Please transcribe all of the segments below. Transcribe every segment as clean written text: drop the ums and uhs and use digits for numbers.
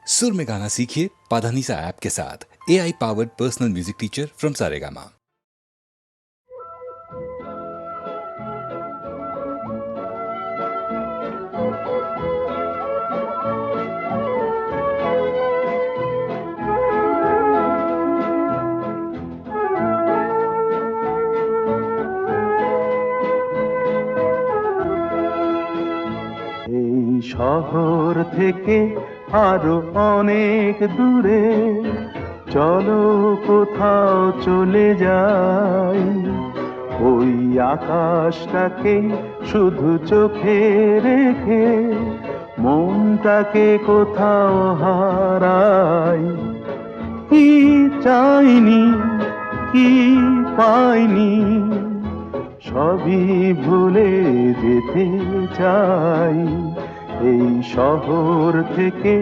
सुर में गाना सीखिए पाधानीसा ऐप के साथ। AI powered personal music teacher from Saregama. এই শহর থেকে আরো অনেক দূরে চলো কোথাও চলে যাই, ওই আকাশটাকে শুধু চোখে রেখে মনটাকে কোথাও হারাই। কি চাইনি কি পাইনি সবই ভুলে যেতে চাই, এই শহর থেকে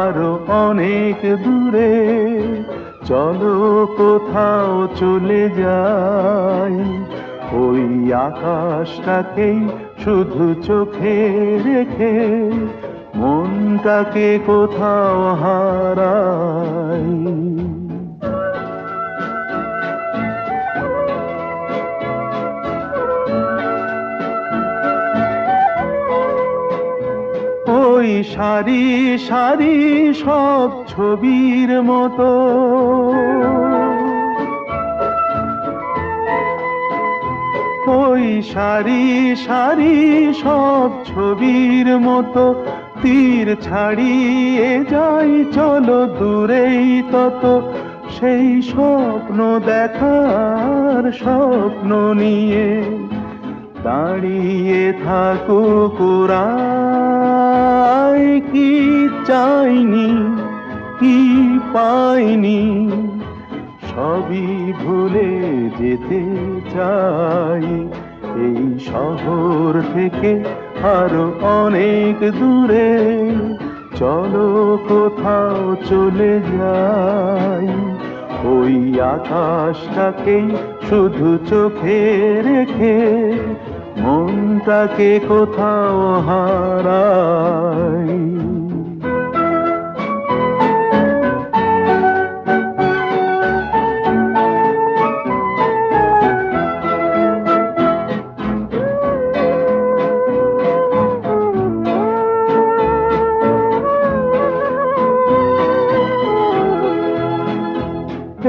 আরো অনেক দূরে চলো কোথাও চলে যাই, ওই আকাশটাকেই শুধু চোখে রেখে মনটাকে কোথাও হারাই। ওই সারি সারি সব ছবির মতো ওই সারি সারি সব ছবির মতো তীর ছাড়িয়ে যাই চলো দূরেই তত, সেই স্বপ্ন দেখার স্বপ্ন নিয়ে দাঁড়িয়ে থাকুক ওরা। কি চাইনি কি পাইনি সবই ভুলে যেতে চাই, এই শহর থেকে আরো অনেক দূরে চলো কোথাও চলে যাই, ওই আকাশটাকেই শুধু চোখে রেখে মনটাকে কোথাও হারাই।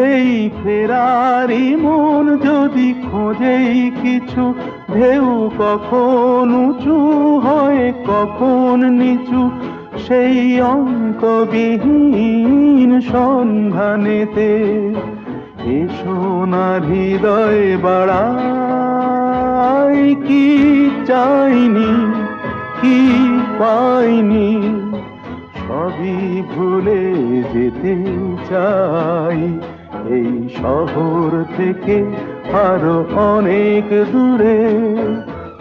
এই ফেরারি মন যদি খোঁজেই কিছু, ঢেউ কখন উঁচু হয় কখন নিচু, সেই অন্তবিহীন সন্ধানেতে এ সোনার হৃদয় বাড়াই। কি চাইনি কি পাইনি সবই ভুলে যেতে চাই, এই শহর থেকে আরো অনেক দূরে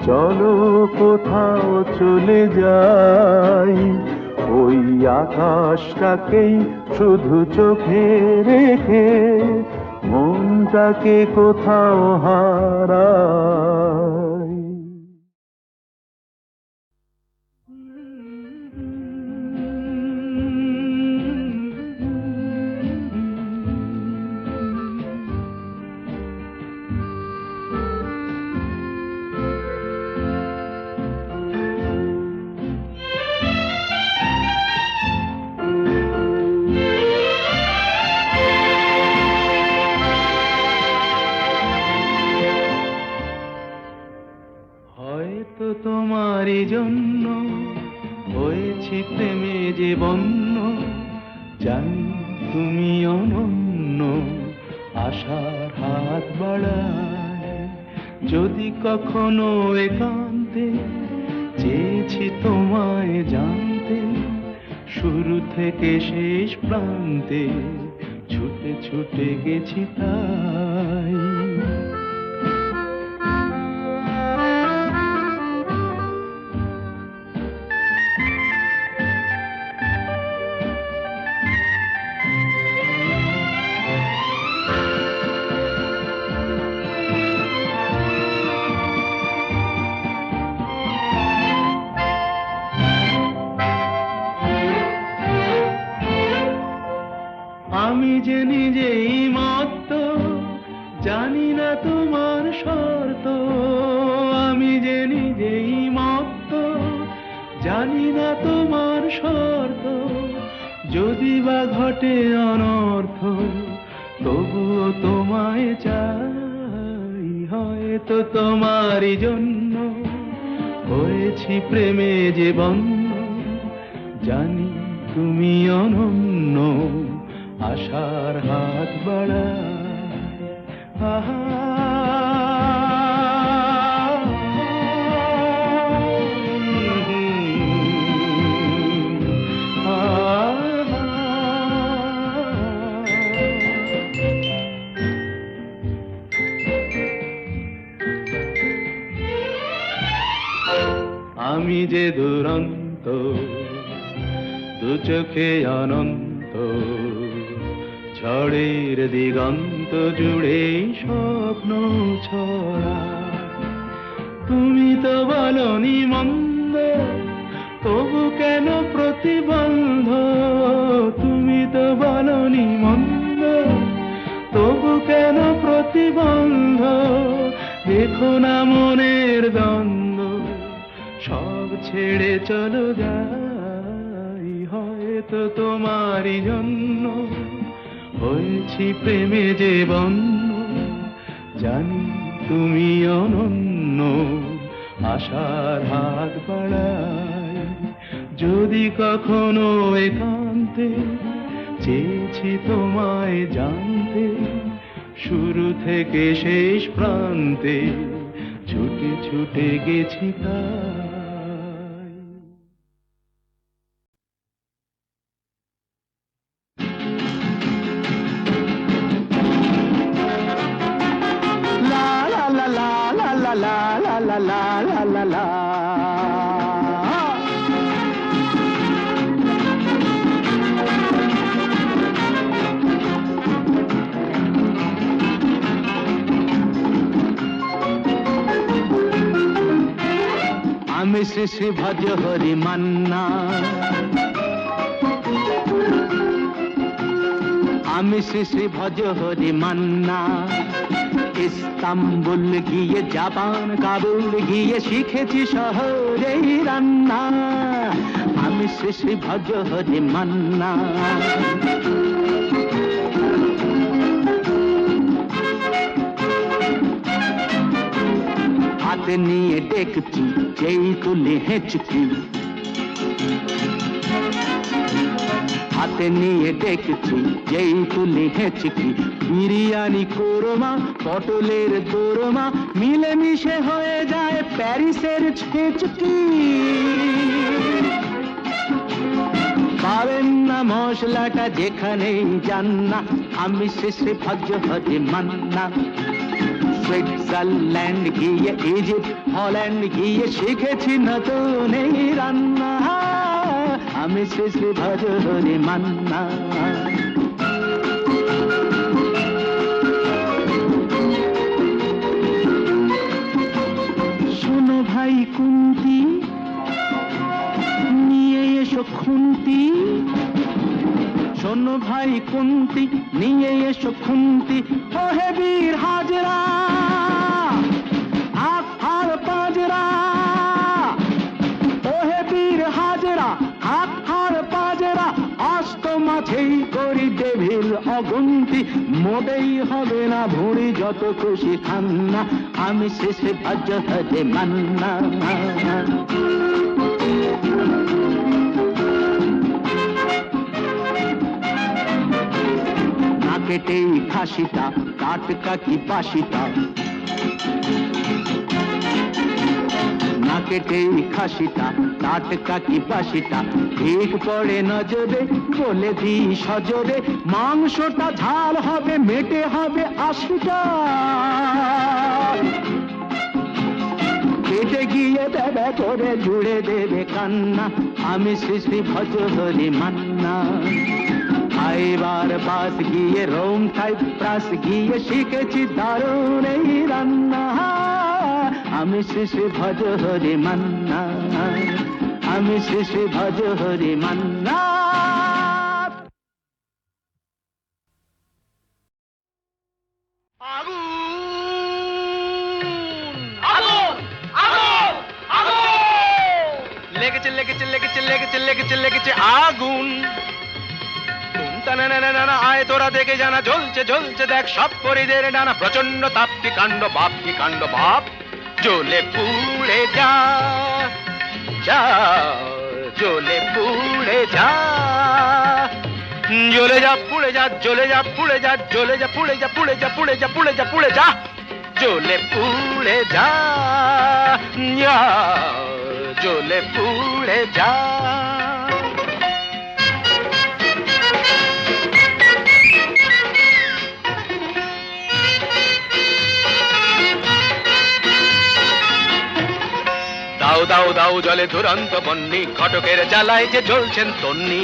চলো কোথাও চলে যাই, ওই আকাশটাকেই শুধু চোখে রেখে মনটাকে কোথাও হারাই। হয়তো তোমারই জন্য হয়েছি প্রেমে যে বন্য, জানি তুমি অনন্য আশার হাত বাড়ায়, যদি কখনো একান্তে চেয়েছি তোমায় জানতে, শুরু থেকে শেষ প্রান্তে ছুটে ছুটে গেছি তাই। আমি যে নিজেই মত্ত, জানি না তোমার শর্ত। আমি যে নিজেই মত্ত, জানি না তোমার শর্ত। যদি বা ঘটে অনর্থ, তবুও তোমায় চাই। হয়তো তোমারই জন্য হয়েছি প্রেমে যে বন্য। জানি তুমি অনন্য, আশার হাত বাড়ায়। আহা আমি যে দুরন্ত, দু চোখে অনন্ত, ঝড়ের দিগন্ত জুড়ে স্বপ্ন ছড়া। তুমি তো বলনি মন্দ, তবু কেন প্রতিবন্ধ? তুমি তো বলনি মন্দ, তবু কেন প্রতিবন্ধ? দেখো না মনের দ্বন্দ্ব, সব ছেড়ে চলো যাই। হয়তো তোমারই জন্য হয়েছি প্রেমে যে বন্য। জানি তুমি অনন্য, আশার হাত বাড়াই। যদি কখনো একান্তে চেয়েছি তোমায় জানতে, শুরু থেকে শেষ প্রান্তে ছুটে ছুটে গেছি তাই। লা লা লা লা লা লা লা লা লা লা লা লা। আমি শ্রী শ্রী ভজ হরি মান্না, আমি শ্রী শ্রী ভজ হরি মান্না। ইস্তাম্বুল গিয়ে জাপান কাবুল গিয়ে শিখেছি শহরেই রান্না। আমি শ্রী শ্রী ভজ হরি মান্না। হাতে নিয়ে দেখছি যেই তুলি হেঁচকি, হাতে নিয়ে দেখছি যেই তুলি হেঁচকি। বিরিয়ানি কোরমা পটলের দোরমা মিলেমিশে হয়ে যায় প্যারিসের ছেচকি। পাবেন না মশলাটা যেখানেই যান না, আমি শেষে ভজ হরি মান্না। সুইজারল্যান্ড গিয়ে ইজিপ্ট হল্যান্ড গিয়ে শিখেছি নতুন এই রান্না। আমি শ্রী শ্রী ভজ হরি মান্না। শোনো ভাই কুন্তি, নিয়ে এসো খুন্তি। শোনো ভাই কুন্তি, নিয়ে এসো খুন্তি। ওহে বীর হাজরা হাত হার পাজরা, ওহে বীর হাজরা হাত হার পাজরা। অস্ত মাঝেই করি ডেভিল অগুন্তি, মোটেই হবে না ভুঁড়ি যত খুশি খান্না। আমি শেষে ভজ হরি মান্না। কেটেই খাসিটা টাটকা কি বাসিটা, না কেটেই খাসিটা টাটকা কি বাসিটা। ঠিক পড়ে নজরে বলে দি সজরে, মাংসটা ঝাল হবে মেটে হবে 80টা। পেটে গিয়ে বেবে করে জুড়ে দেবে কান্না। আমি শ্রী শ্রী ভজ হরি মান্না। এবার বাস গিয়ে রোম সাইপ্রাস গিয়ে শিখেছি দারুণ এই রান্না। আমি শ্রী শ্রী ভজ হরি মান্না, আমি শ্রী শ্রী ভজ হরি মান্না। লেগেছে লেগেছে লেগেছে লেগেছে লেগেছে আগুন না আয় তোরা দেখে জানা জ্বলছে জ্বলছে দেখ সব পরিদের ডানা প্রচন্ড তাপ কি কাণ্ড বাপ জ্বলে পুড়ে যা যা জ্বলে পুড়ে যা জ্বলে যা পুড়ে যা জ্বলে যা পুড়ে যা জ্বলে যা পুড়ে যা পুড়ে যা পুড়ে যা পুড়ে যা পুড়ে যা জ্বলে পুড়ে যা জ্বলে পুড়ে যা দাও দাও দাও জলে দুরন্ত বন্যি ঘটকের জ্বালায় যে জ্বলছেন তন্নি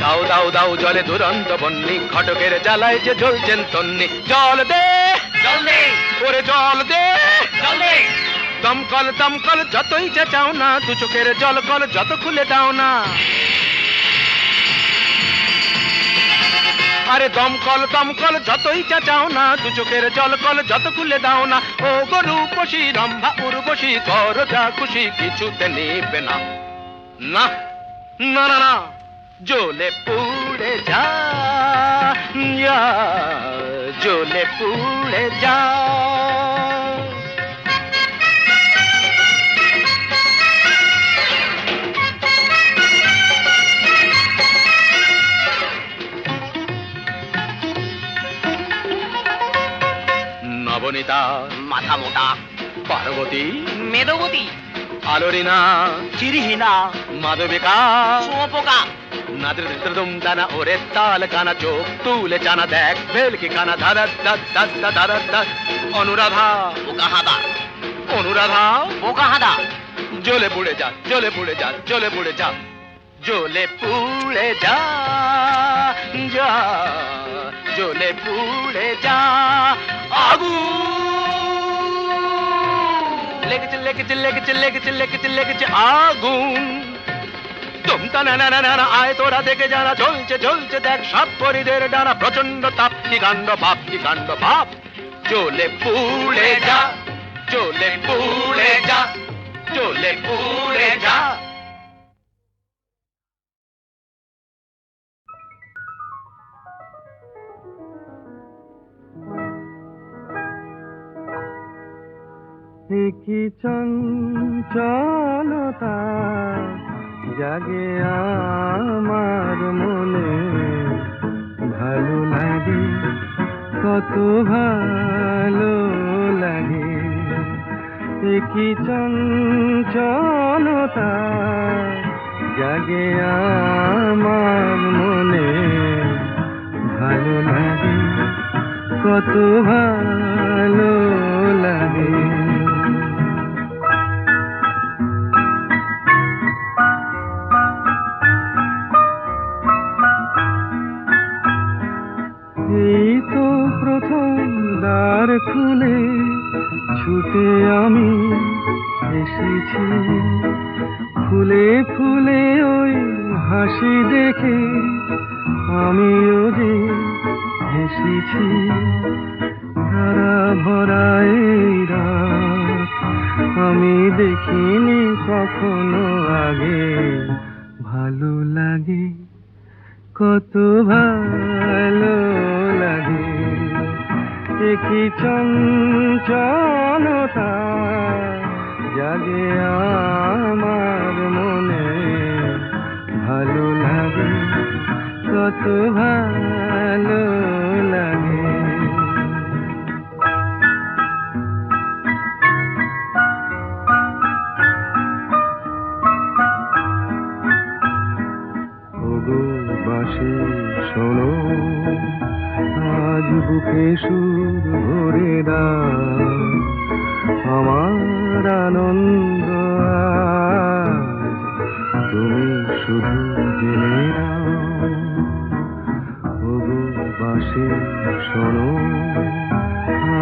দাও দাও দাও জলে দুরন্ত বন্যি ঘটকের জ্বালায় যে জ্বলছেন তন্নি জল দে ওরে জল দে দমকল দমকল যতই চাও না দু চোখের জল কল যত খুলে দাও না আরে দমকল দমকল যতই চাও না দু চোখের জল কল যত খুলে দাও না ও গরু পশি রম্ভা উর্বশী কর যা খুশি কিছুতে নেবে না না না না না জ্বলে পুড়ে যা জ্বলে পুড়ে যা নবনীতা মাথা মোটা পার্বতী মেদবতী আলোরিনা চিরহীনা মাধবিকা শুয়োপোকা নাদৃদম দানা ওরে তাল কানা চোখ তুলে জানা দেখ ভেলকি কানা ধারা ধারা অনুরাধা বোকা হাদা অনুরাধা বোকা হাদা জ্বলে পুড়ে যা জ্বলে পুড়ে যা জ্বলে পুড়ে যা জ্বলে পুড়ে যা যা জ্বলে পুড়ে যা আগুন লেগেছে লেগেছে লেগেছে লেগেছে লেগেছে লেগেছে আগুন তুমতা না না না না আয় তোরা দেখে যারা জ্বলছে জ্বলছে দেখ সব পরিদের ডানা প্রচন্ড তাপ কি কাণ্ড বাপ জ্বলে পুড়ে যা জ্বলে পুড়ে যা জ্বলে পুড়ে যা কি চঞ্চলতা জাগে আমার মনে ভালো লাগে কত ভালো লাগে কি চঞ্চলতা জাগে আমার মনে ভালো লাগে কত ভালো লাগে এই তো প্রথম দ্বার খুলে ছুটে আমি এসেছি ফুলে ফুলে ওই হাসি দেখে আমিও যে হেসেছি ধারা ভরা এই রাত আমি দেখিনি কখনো আগে ভালো লাগে কত ভালো লাগে কি চঞ্চলতা জাগে আমার মনে ভালো লাগে কত ভালো লাগে বাঁশি শোনো আজ বুকে সুর ভরে দাও আমার আনন্দ আজ তুমি শুধু জেনে নাও ওগো বাঁশি শোনো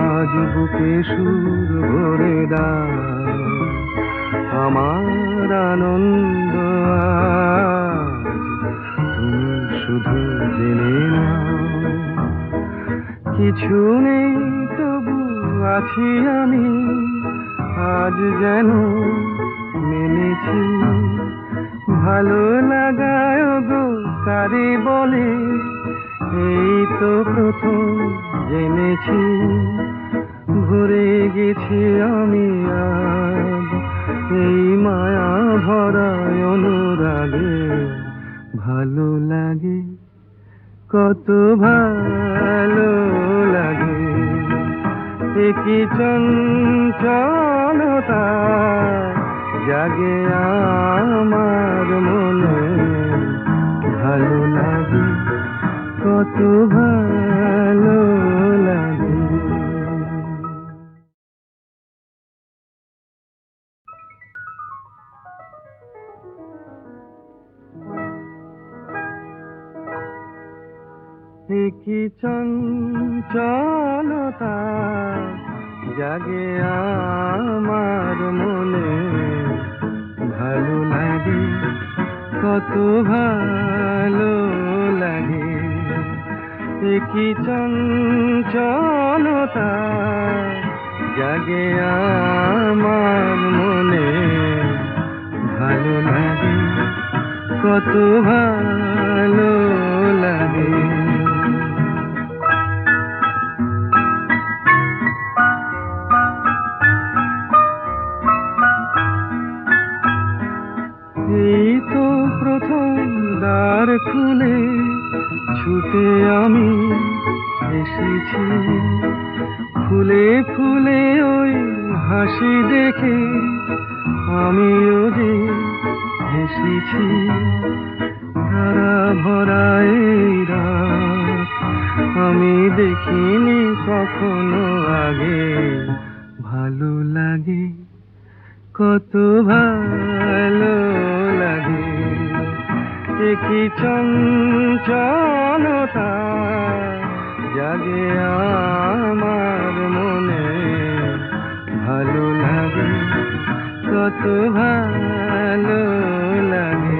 আজ বুকে সুর ভরে দাও আমার আনন্দ আজ তুমি শুধু জেনে নাও কিছু নেই তবু আছি আমি আজ যেন মেনেছি ভালো লাগায় গো কারে বলে এই তো প্রথম জেনেছি ভরে গেছি আমি আজ এই মায়া ভরা অনুরাগে ভালো লাগে কত ভালো লাগে কি চঞ্চলতা জাগে আমার মনে ভালো লাগে কত ভালো লাগে কি চঞ্চলতা জাগে আমার মনে ভালো লাগে কত ভালো লাগে কি চঞ্চলতা জাগে আমার মনে ভালো লাগে কত ভালো লাগে এই তো প্রথম দ্বার খুলে ছুটে আমি এসেছি ফুলে ফুলে ওই হাসি দেখে আমিও যে হেসেছি ধারা ভরা এই রাত আমি দেখিনি কখনো আগে ভালো লাগে কত ভালো লাগে কি চঞ্চলতা জাগে আমার মনে ভালো লাগে কত ভালো লাগে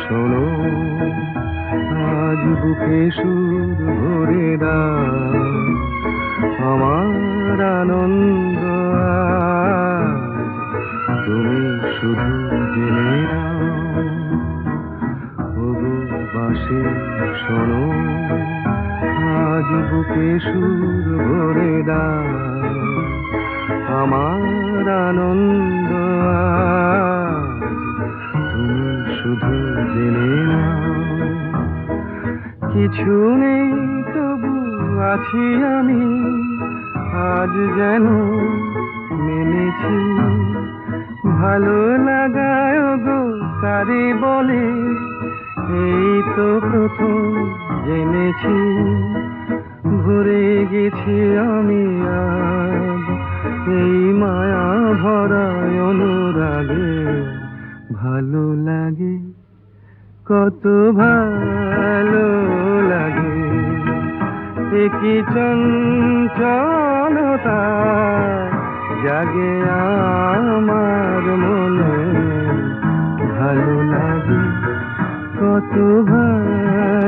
শোনো আজ বুকে সুর ভরে দাও আমার আনন্দ আজ তুমি শুধু জেনে নাও ওগো বাসে শোনো আজ বুকে সুর ভরে দাও আমার আনন্দ আজ তুমি শুধু জেনে নাও কিছু নেই তবু আছি আমি আজ যেন মেনেছি ভালো লাগায় গো কারে বলে এই তো প্রথম জেনেছি ভরে গেছি আমি আজ এই মায়া ভরা অনুরাগে ভালো লাগে কত ভালো লাগে কি চঞ্চলতা জাগে আমার মনে ভালো লাগে কত ভালো